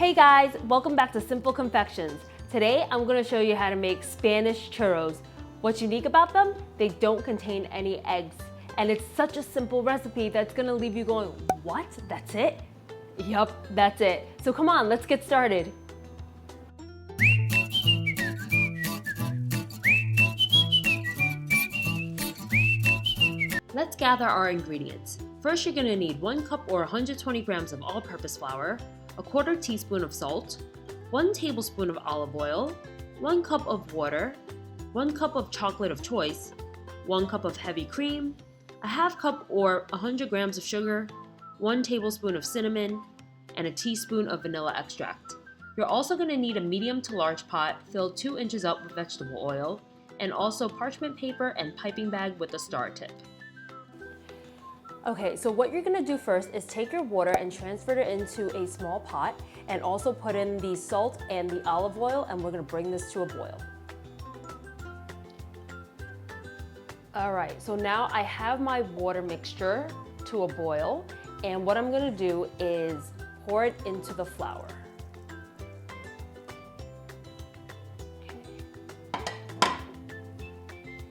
Hey guys, welcome back to Simple Confections. Today I'm going to show you how to make Spanish churros. What's unique about them? They don't contain any eggs. And it's such a simple recipe that's going to leave you going, what? That's it? Yup, that's it. So come on, let's get started. Let's gather our ingredients. First, you're going to need 1 cup or 120 grams of all-purpose flour, a 1/4 teaspoon of salt, 1 tablespoon of olive oil, 1 cup of water, 1 cup of chocolate of choice, 1 cup of heavy cream, a 1/2 cup or 100 grams of sugar, 1 tablespoon of cinnamon, and a teaspoon of vanilla extract. You're also going to need a medium to large pot filled 2 inches up with vegetable oil, and also parchment paper and piping bag with a star tip. Okay, so what you're gonna do first is take your water and transfer it into a small pot and also put in the salt and the olive oil, and we're gonna bring this to a boil. All right, so now I have my water mixture to a boil, and what I'm gonna do is pour it into the flour.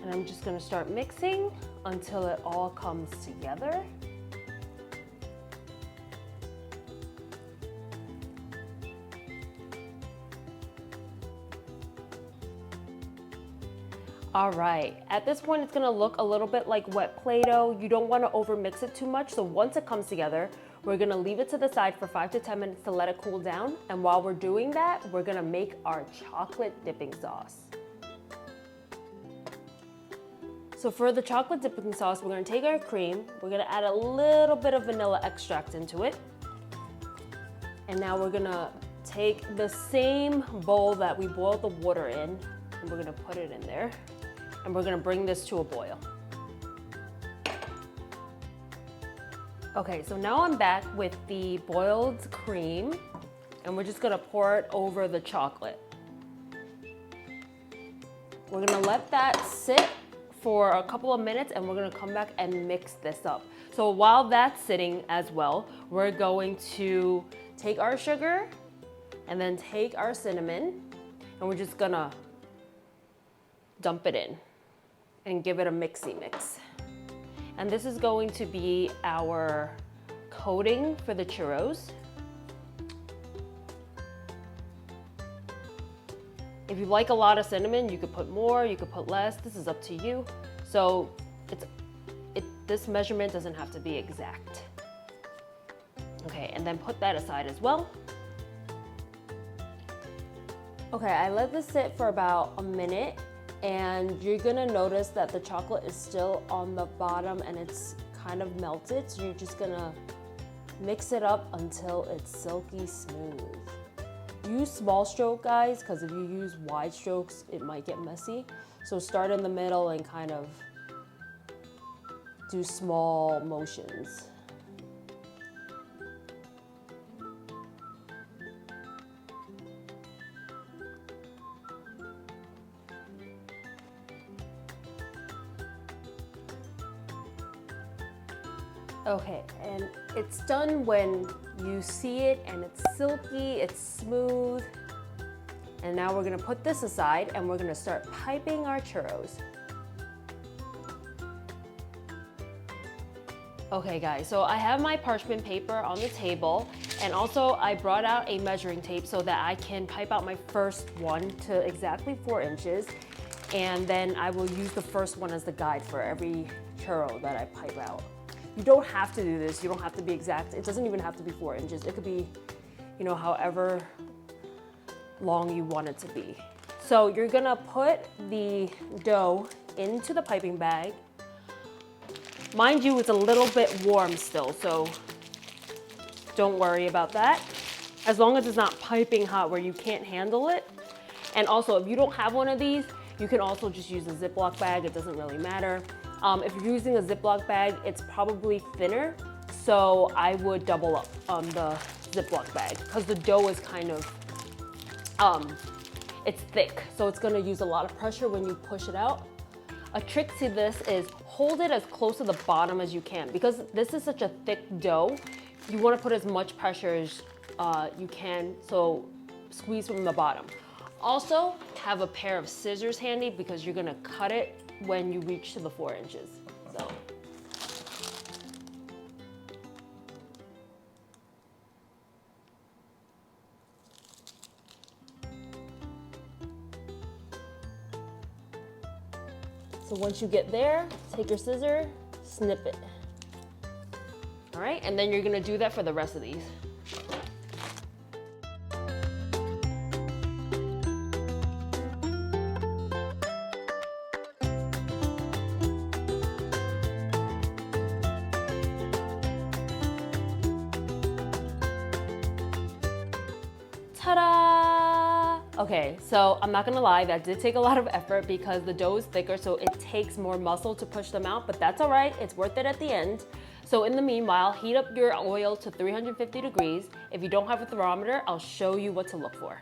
And I'm just gonna start mixing until it all comes together. All right, at this point it's gonna look a little bit like wet Play-Doh. You don't wanna overmix it too much, so once it comes together, we're gonna leave it to the side for 5 to 10 minutes to let it cool down. And while we're doing that, we're gonna make our chocolate dipping sauce. So for the chocolate dipping sauce, we're gonna take our cream, we're gonna add a little bit of vanilla extract into it. And now we're gonna take the same bowl that we boiled the water in, and we're gonna put it in there. And we're gonna bring this to a boil. Okay, so now I'm back with the boiled cream, and we're just gonna pour it over the chocolate. We're gonna let that sit for a couple of minutes, and we're gonna come back and mix this up. So while that's sitting as well, we're going to take our sugar and then take our cinnamon, and we're just gonna dump it in and give it a mixy mix. And this is going to be our coating for the churros. If you like a lot of cinnamon, you could put more, you could put less. This is up to you. So this measurement doesn't have to be exact. Okay, and then put that aside as well. Okay, I let this sit for about a minute, and you're gonna notice that the chocolate is still on the bottom and it's kind of melted. So you're just gonna mix it up until it's silky smooth. Use small stroke, guys, because if you use wide strokes, it might get messy. So start in the middle and kind of do small motions. Okay, and it's done when you see it and it's silky, it's smooth. And now we're gonna put this aside and we're gonna start piping our churros. Okay guys, so I have my parchment paper on the table, and also I brought out a measuring tape so that I can pipe out my first one to exactly 4 inches. And then I will use the first one as the guide for every churro that I pipe out. You don't have to do this, you don't have to be exact. It doesn't even have to be 4 inches. It could be, you know, however long you want it to be. So you're gonna put the dough into the piping bag. Mind you, it's a little bit warm still, so don't worry about that. As long as it's not piping hot where you can't handle it. And also, if you don't have one of these, you can also just use a Ziploc bag, it doesn't really matter. If you're using a Ziploc bag, it's probably thinner, so I would double up on the Ziploc bag because the dough is kind of, it's thick, so it's gonna use a lot of pressure when you push it out. A trick to this is hold it as close to the bottom as you can. Because this is such a thick dough, you wanna put as much pressure as you can, so squeeze from the bottom. Also, have a pair of scissors handy because you're gonna cut it when you reach to the 4 inches. So once you get there, take your scissor, snip it. All right, and then you're gonna do that for the rest of these. Ta-da! Okay, so I'm not gonna lie, that did take a lot of effort because the dough is thicker, so it takes more muscle to push them out, but that's all right, it's worth it at the end. So in the meanwhile, heat up your oil to 350 degrees. If you don't have a thermometer, I'll show you what to look for.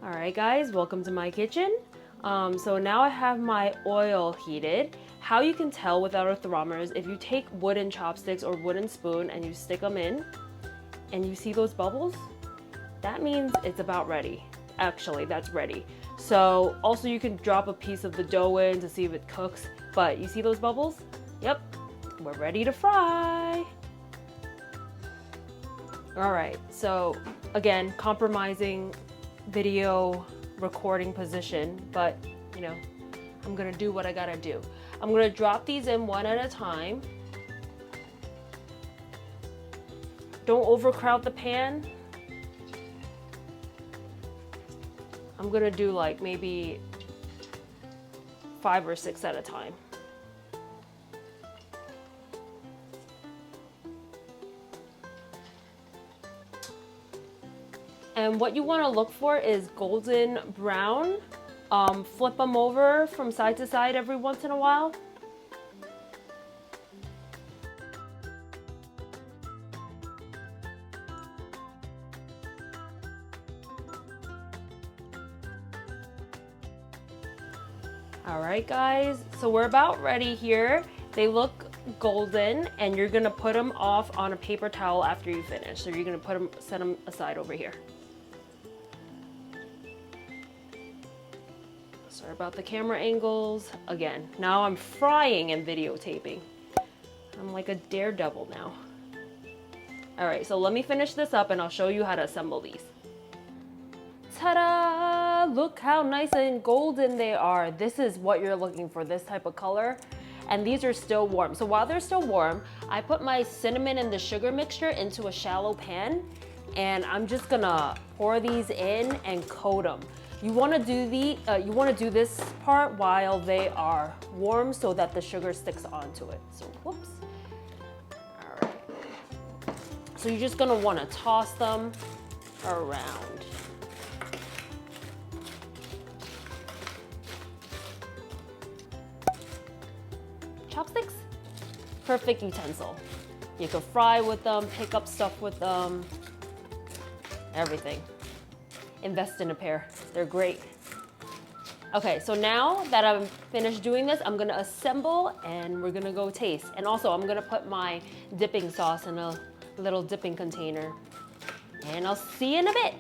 All right, guys, welcome to my kitchen. So now I have my oil heated. How you can tell without a thermometer is if you take wooden chopsticks or wooden spoon and you stick them in, and you see those bubbles, that means it's about ready. Actually, that's ready. So also you can drop a piece of the dough in to see if it cooks, but you see those bubbles? Yep, we're ready to fry. All right, so again, compromising video recording position, but you know, I'm gonna do what I gotta do. I'm gonna drop these in one at a time. Don't overcrowd the pan. I'm gonna do like maybe 5 or 6 at a time. And what you wanna look for is golden brown. Flip them over from side to side every once in a while. All right, guys, so we're about ready here. They look golden, and you're gonna put them off on a paper towel after you finish. So you're gonna set them aside over here. Sorry about the camera angles. Again, now I'm frying and videotaping. I'm like a daredevil now. All right, so let me finish this up and I'll show you how to assemble these. Ta-da! Look how nice and golden they are. This is what you're looking for, this type of color. And these are still warm. So while they're still warm, I put my cinnamon and the sugar mixture into a shallow pan, and I'm just gonna pour these in and coat them. You want to do this part while they are warm so that the sugar sticks onto it. So whoops. All right. So you're just gonna want to toss them around. Chopsticks, perfect utensil. You can fry with them, pick up stuff with them, everything. Invest in a pair, they're great. Okay, so now that I'm finished doing this, I'm gonna assemble and we're gonna go taste. And also I'm gonna put my dipping sauce in a little dipping container. And I'll see you in a bit.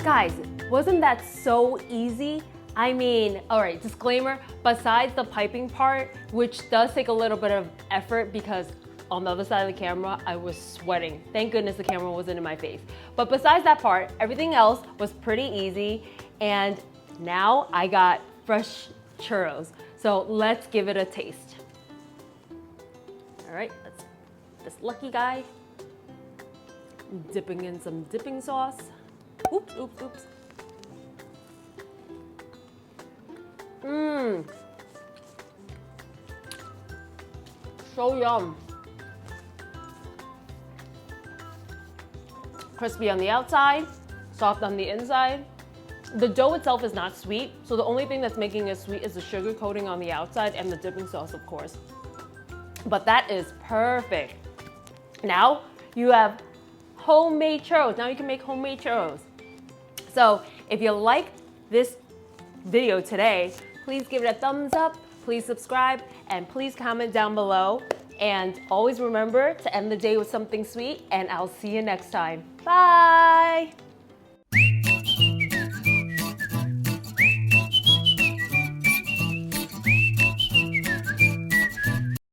Guys, wasn't that so easy? I mean, all right, disclaimer, besides the piping part, which does take a little bit of effort because on the other side of the camera, I was sweating. Thank goodness the camera wasn't in my face. But besides that part, everything else was pretty easy. And now I got fresh churros. So let's give it a taste. All right, this lucky guy. Dipping in some dipping sauce. Oops, oops, oops. Mmm. So yum. Crispy on the outside, soft on the inside. The dough itself is not sweet, so the only thing that's making it sweet is the sugar coating on the outside and the dipping sauce, of course. But that is perfect. Now you have homemade churros. Now you can make homemade churros. So if you liked this video today, please give it a thumbs up, please subscribe, and please comment down below. And always remember to end the day with something sweet, and I'll see you next time. Bye!